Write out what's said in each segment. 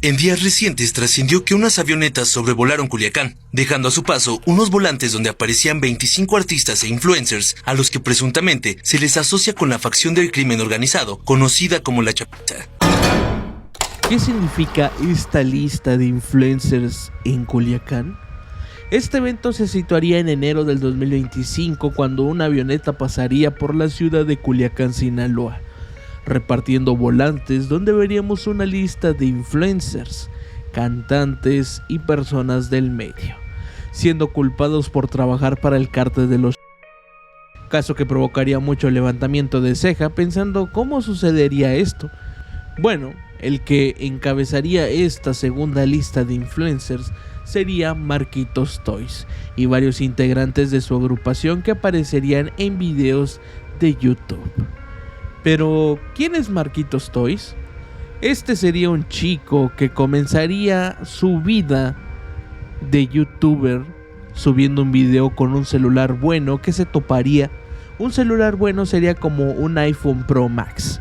En días recientes trascendió que unas avionetas sobrevolaron Culiacán, dejando a su paso unos volantes donde aparecían 25 artistas e influencers a los que presuntamente se les asocia con la facción del crimen organizado, conocida como la Chapita. ¿Qué significa esta lista de influencers en Culiacán? Este evento se situaría en enero del 2025, cuando una avioneta pasaría por la ciudad de Culiacán, Sinaloa, repartiendo volantes donde veríamos una lista de influencers, cantantes y personas del medio, siendo culpados por trabajar para el cártel de los... Caso que provocaría mucho levantamiento de ceja pensando cómo sucedería esto. Bueno, el que encabezaría esta segunda lista de influencers sería Marquitos Toys y varios integrantes de su agrupación que aparecerían en videos de YouTube. Pero, ¿quién es Marquitos Toys? Este sería un chico que comenzaría su vida de youtuber subiendo un video con un celular bueno que se toparía. Un celular bueno sería como un iPhone Pro Max.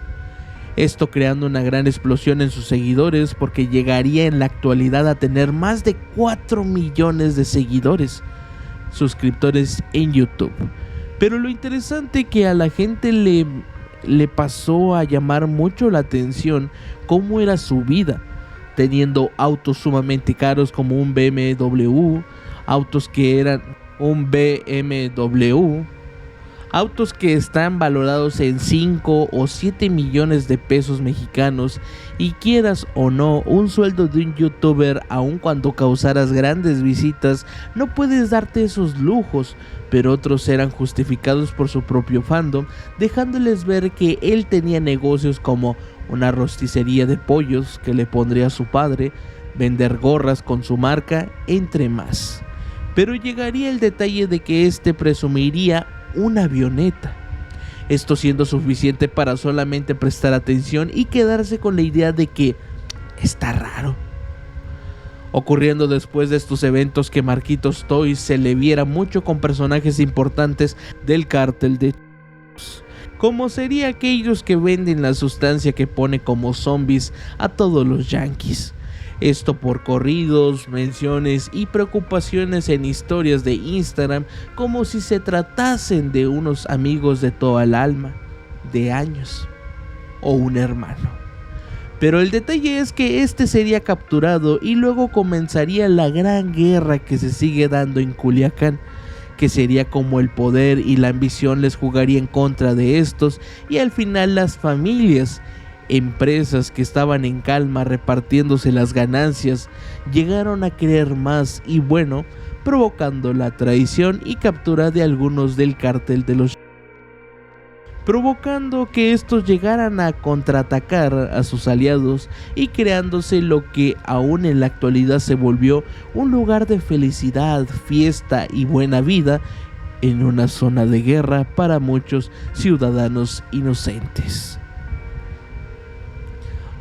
Esto creando una gran explosión en sus seguidores, porque llegaría en la actualidad a tener más de 4 millones de seguidores, suscriptores en YouTube. Pero lo interesante que a la gente le pasó a llamar mucho la atención cómo era su vida, teniendo autos sumamente caros como un BMW, autos que eran un BMW, autos que están valorados en 5 o 7 millones de pesos mexicanos, y quieras o no, un sueldo de un youtuber, aun cuando causaras grandes visitas, no puedes darte esos lujos, pero otros eran justificados por su propio fandom, dejándoles ver que él tenía negocios como una rosticería de pollos que le pondría a su padre, vender gorras con su marca, entre más. Pero llegaría el detalle de que este presumiría una avioneta, esto siendo suficiente para solamente prestar atención y quedarse con la idea de que está raro. Ocurriendo después de estos eventos que Marquitos Toys se le viera mucho con personajes importantes del cártel de como sería aquellos que venden la sustancia que pone como zombies a todos los yanquis. Esto por corridos, menciones y preocupaciones en historias de Instagram, como si se tratasen de unos amigos de toda el alma, de años, o un hermano. Pero el detalle es que este sería capturado y luego comenzaría la gran guerra que se sigue dando en Culiacán, que sería como el poder y la ambición les jugaría en contra de estos, y al final las familias, empresas que estaban en calma repartiéndose las ganancias, llegaron a querer más y bueno, provocando la traición y captura de algunos del cártel de los, provocando que estos llegaran a contraatacar a sus aliados y creándose lo que aún en la actualidad se volvió un lugar de felicidad, fiesta y buena vida en una zona de guerra para muchos ciudadanos inocentes.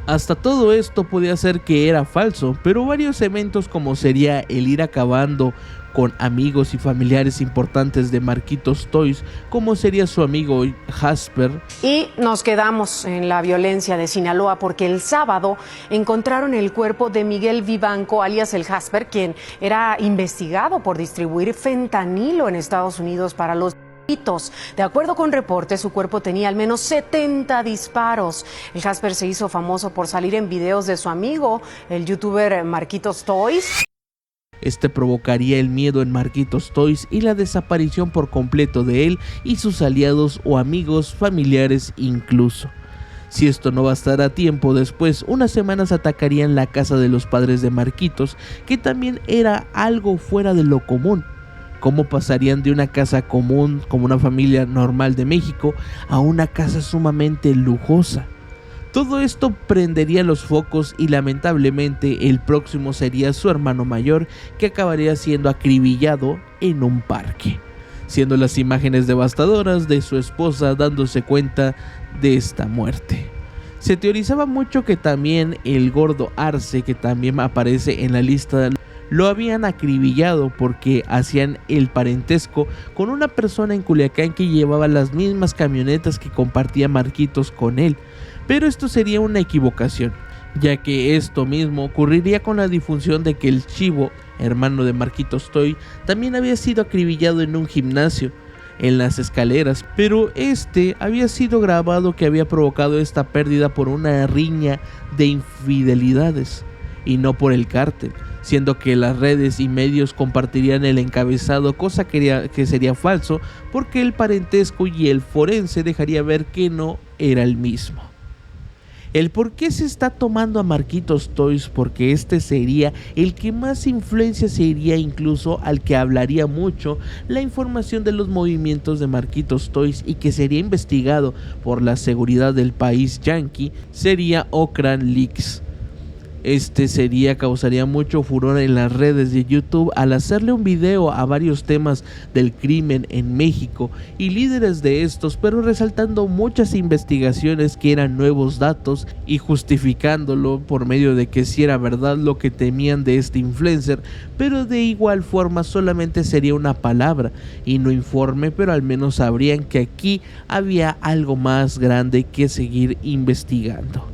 Hasta todo esto podía ser que era falso, pero varios eventos como sería el ir acabando con amigos y familiares importantes de Marquitos Toys, como sería su amigo Jasper. Y nos quedamos en la violencia de Sinaloa porque el sábado encontraron el cuerpo de Miguel Vivanco, alias el Jasper, quien era investigado por distribuir fentanilo en Estados Unidos para los... De acuerdo con reportes, su cuerpo tenía al menos 70 disparos. El Jasper se hizo famoso por salir en videos de su amigo, el youtuber Marquitos Toys. Este provocaría el miedo en Marquitos Toys y la desaparición por completo de él y sus aliados o amigos, familiares incluso. Si esto no bastara tiempo después, unas semanas atacarían la casa de los padres de Marquitos, que también era algo fuera de lo común. ¿Cómo pasarían de una casa común, como una familia normal de México, a una casa sumamente lujosa? Todo esto prendería los focos y lamentablemente el próximo sería su hermano mayor, que acabaría siendo acribillado en un parque, siendo las imágenes devastadoras de su esposa dándose cuenta de esta muerte. Se teorizaba mucho que también el gordo Arce, que también aparece en la lista, lo habían acribillado porque hacían el parentesco con una persona en Culiacán que llevaba las mismas camionetas que compartía Marquitos con él. Pero esto sería una equivocación, ya que esto mismo ocurriría con la difusión de que el Chivo, hermano de Marquitos Toy, también había sido acribillado en un gimnasio, en las escaleras, pero este había sido grabado que había provocado esta pérdida por una riña de infidelidades y no por el cártel, siendo que las redes y medios compartirían el encabezado, cosa que sería falso porque el parentesco y el forense dejaría ver que no era el mismo. El por qué se está tomando a Marquitos Toys, porque este sería el que más influencia sería, incluso al que hablaría mucho la información de los movimientos de Marquitos Toys y que sería investigado por la seguridad del país yanqui, sería Ocran Leaks. Este causaría mucho furor en las redes de YouTube al hacerle un video a varios temas del crimen en México y líderes de estos, pero resaltando muchas investigaciones que eran nuevos datos y justificándolo por medio de que sí era verdad lo que temían de este influencer, pero de igual forma solamente sería una palabra y no informe, pero al menos sabrían que aquí había algo más grande que seguir investigando.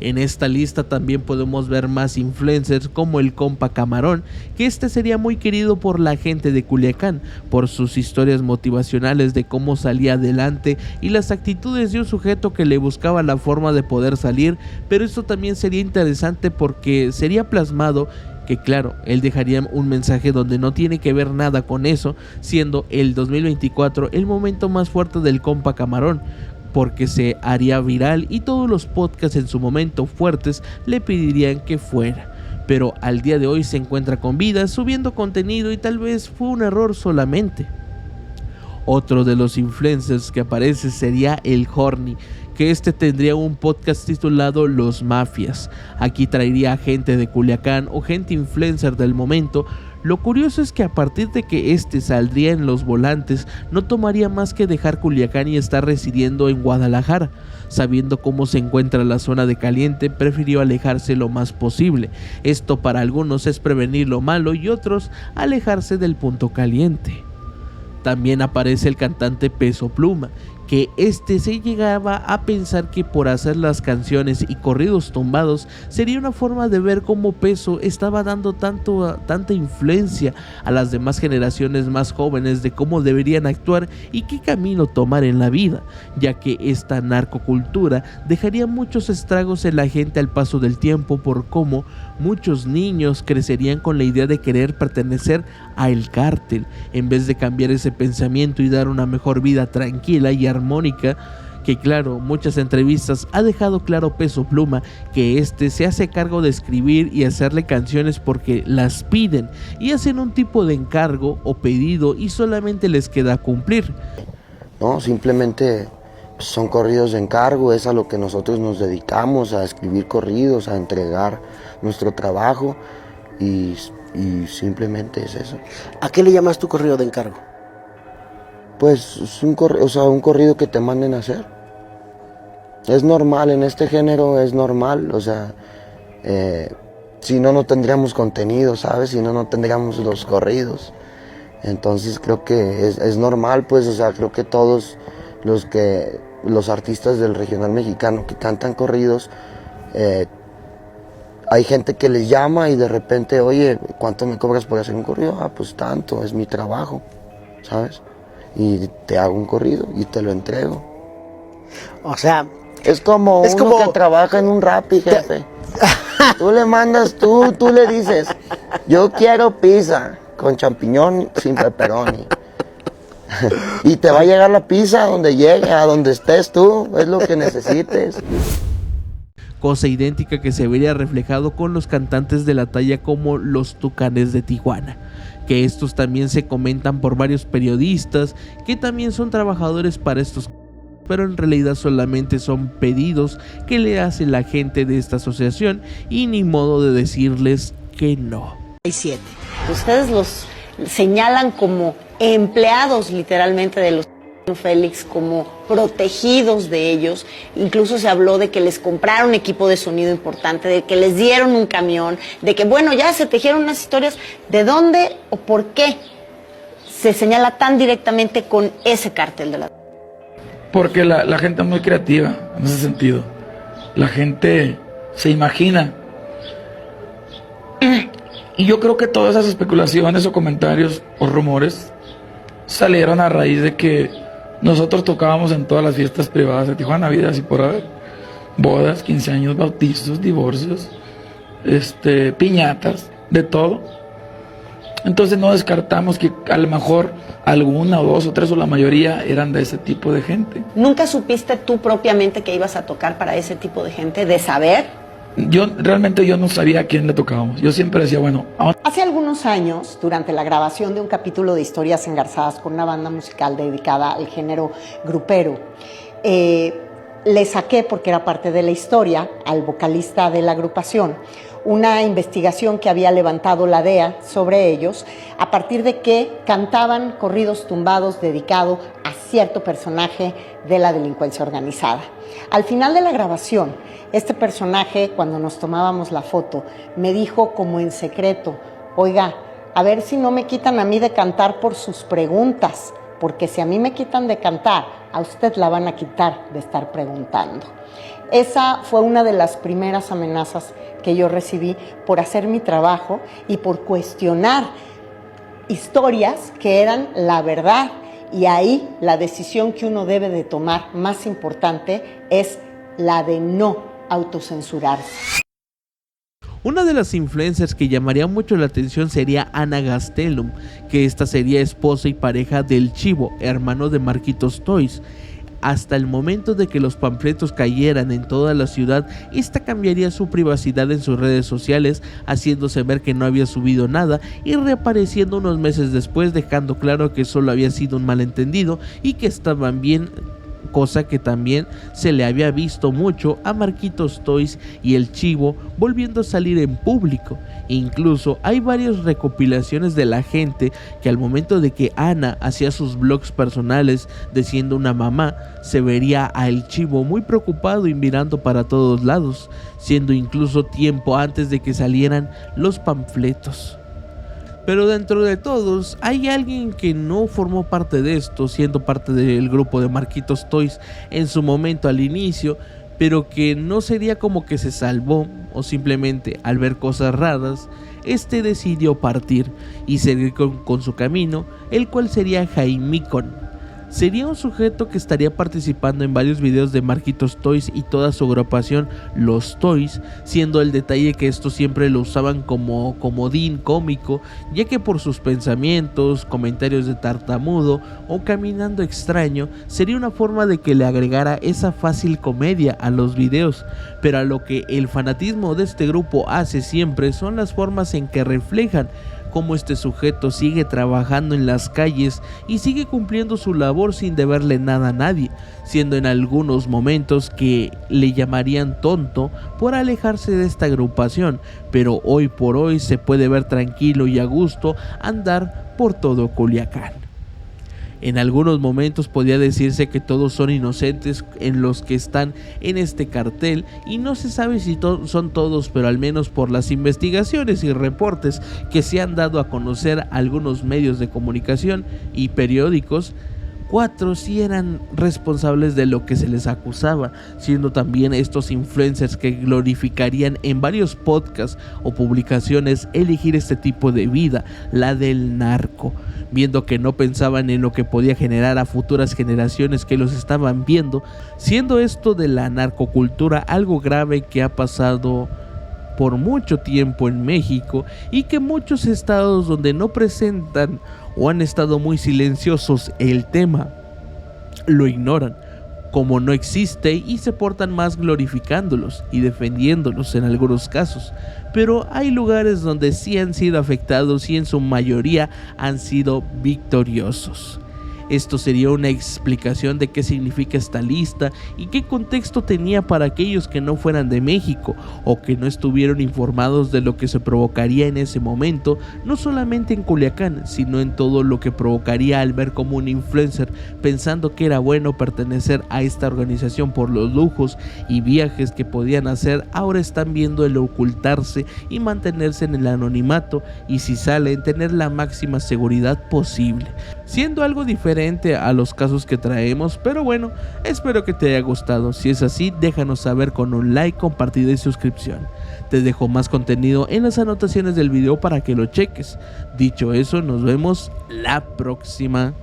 En esta lista también podemos ver más influencers como el compa Camarón, que este sería muy querido por la gente de Culiacán, por sus historias motivacionales de cómo salía adelante y las actitudes de un sujeto que le buscaba la forma de poder salir, pero esto también sería interesante porque sería plasmado que claro, él dejaría un mensaje donde no tiene que ver nada con eso, siendo el 2024 el momento más fuerte del compa Camarón, porque se haría viral y todos los podcasts en su momento fuertes le pedirían que fuera, pero al día de hoy se encuentra con vida, subiendo contenido y tal vez fue un error solamente. Otro de los influencers que aparece sería el Horny, que este tendría un podcast titulado Los Mafias. Aquí traería a gente de Culiacán o gente influencer del momento. Lo curioso es que a partir de que este saldría en los volantes, no tomaría más que dejar Culiacán y estar residiendo en Guadalajara. Sabiendo cómo se encuentra la zona de caliente, prefirió alejarse lo más posible. Esto para algunos es prevenir lo malo y otros alejarse del punto caliente. También aparece el cantante Peso Pluma, que se llegaba a pensar que por hacer las canciones y corridos tumbados sería una forma de ver cómo Peso estaba dando tanta influencia a las demás generaciones más jóvenes de cómo deberían actuar y qué camino tomar en la vida, ya que esta narcocultura dejaría muchos estragos en la gente al paso del tiempo por cómo muchos niños crecerían con la idea de querer pertenecer a el cártel en vez de cambiar ese pensamiento y dar una mejor vida tranquila y armónica, que claro, muchas entrevistas ha dejado claro Peso Pluma que se hace cargo de escribir y hacerle canciones porque las piden y hacen un tipo de encargo o pedido y solamente les queda cumplir. No, simplemente son corridos de encargo, es a lo que nosotros nos dedicamos, a escribir corridos, a entregar nuestro trabajo y simplemente es eso. ¿A qué le llamas tu corrido de encargo? Pues es un corrido que te manden a hacer. Es normal, en este género es normal, si no, no tendríamos contenido, ¿sabes? Si no, no tendríamos los corridos. Entonces creo que es normal, pues, creo que todos los artistas del regional mexicano que cantan corridos, hay gente que les llama y de repente, oye, ¿cuánto me cobras por hacer un corrido? Ah, pues tanto, es mi trabajo, ¿sabes? Y te hago un corrido y te lo entrego. O sea, es como que trabaja en un Rappi, jefe. Tú le mandas, tú le dices, yo quiero pizza con champiñón sin pepperoni. Y te va a llegar la pizza donde llegue, a donde estés tú, es lo que necesites. Cosa idéntica que se vería reflejado con los cantantes de la talla como los Tucanes de Tijuana, que estos también se comentan por varios periodistas que también son trabajadores para estos, pero en realidad solamente son pedidos que le hace la gente de esta asociación y ni modo de decirles que no. Ustedes los señalan como empleados literalmente de los Félix, como protegidos de ellos. Incluso se habló de que les compraron equipo de sonido importante, de que les dieron un camión, de que bueno, ya se tejieron unas historias. ¿De dónde o por qué se señala tan directamente con ese cártel de la...? Porque la gente es muy creativa en ese sentido. La gente se imagina. Y yo creo que todas esas especulaciones o comentarios o rumores salieron a raíz de que nosotros tocábamos en todas las fiestas privadas de Tijuana, vidas y por haber, bodas, 15 años, bautizos, divorcios, piñatas, de todo. Entonces no descartamos que a lo mejor alguna o dos o tres o la mayoría eran de ese tipo de gente. ¿Nunca supiste tú propiamente que ibas a tocar para ese tipo de gente, de saber? Realmente yo no sabía a quién le tocábamos. Yo siempre decía, bueno... Hace algunos años, durante la grabación de un capítulo de Historias Engarzadas con una banda musical dedicada al género grupero, le saqué, porque era parte de la historia, al vocalista de la agrupación, una investigación que había levantado la DEA sobre ellos, a partir de que cantaban corridos tumbados dedicados a cierto personaje de la delincuencia organizada. Al final de la grabación, este personaje, cuando nos tomábamos la foto, me dijo como en secreto: oiga, a ver si no me quitan a mí de cantar por sus preguntas, porque si a mí me quitan de cantar, a usted la van a quitar de estar preguntando. Esa fue una de las primeras amenazas que yo recibí por hacer mi trabajo y por cuestionar historias que eran la verdad. Y ahí la decisión que uno debe de tomar, más importante, es la de no autocensurarse. Una de las influencers que llamaría mucho la atención sería Ana Gastelum, que esta sería esposa y pareja del Chivo, hermano de Marquitos Toys. Hasta el momento de que los panfletos cayeran en toda la ciudad, esta cambiaría su privacidad en sus redes sociales, haciéndose ver que no había subido nada y reapareciendo unos meses después, dejando claro que solo había sido un malentendido y que estaban bien, cosa que también se le había visto mucho a Marquitos Toys y el Chivo volviendo a salir en público. Incluso hay varias recopilaciones de la gente que al momento de que Ana hacía sus vlogs personales de siendo una mamá, se vería a el Chivo muy preocupado y mirando para todos lados, siendo incluso tiempo antes de que salieran los panfletos. Pero dentro de todos hay alguien que no formó parte de esto, siendo parte del grupo de Marquitos Toys en su momento al inicio, pero que no sería como que se salvó o simplemente al ver cosas raras, decidió partir y seguir con su camino, el cual sería Jaimicón. Sería un sujeto que estaría participando en varios videos de Marquitos Toys y toda su agrupación Los Toys, siendo el detalle que estos siempre lo usaban como comodín cómico, ya que por sus pensamientos, comentarios de tartamudo o caminando extraño, sería una forma de que le agregara esa fácil comedia a los videos. Pero a lo que el fanatismo de este grupo hace siempre son las formas en que reflejan cómo este sujeto sigue trabajando en las calles y sigue cumpliendo su labor sin deberle nada a nadie, siendo en algunos momentos que le llamarían tonto por alejarse de esta agrupación, pero hoy por hoy se puede ver tranquilo y a gusto andar por todo Culiacán. En algunos momentos podría decirse que todos son inocentes en los que están en este cartel y no se sabe si son todos, pero al menos por las investigaciones y reportes que se han dado a conocer algunos medios de comunicación y periódicos, 4 sí eran responsables de lo que se les acusaba, siendo también estos influencers que glorificarían en varios podcasts o publicaciones elegir este tipo de vida, la del narco, viendo que no pensaban en lo que podía generar a futuras generaciones que los estaban viendo, siendo esto de la narcocultura algo grave que ha pasado por mucho tiempo en México y que muchos estados donde no presentan o han estado muy silenciosos el tema lo ignoran como no existe y se portan más glorificándolos y defendiéndolos en algunos casos, pero hay lugares donde sí han sido afectados y en su mayoría han sido victoriosos. Esto sería una explicación de qué significa esta lista y qué contexto tenía para aquellos que no fueran de México o que no estuvieron informados de lo que se provocaría en ese momento, no solamente en Culiacán, sino en todo lo que provocaría al ver como un influencer, pensando que era bueno pertenecer a esta organización por los lujos y viajes que podían hacer, ahora están viendo el ocultarse y mantenerse en el anonimato y si salen tener la máxima seguridad posible, siendo algo diferente diferente a los casos que traemos, pero bueno, espero que te haya gustado. Si es así, déjanos saber con un like, compartida y suscripción. Te dejo más contenido en las anotaciones del video para que lo cheques. Dicho eso, nos vemos la próxima.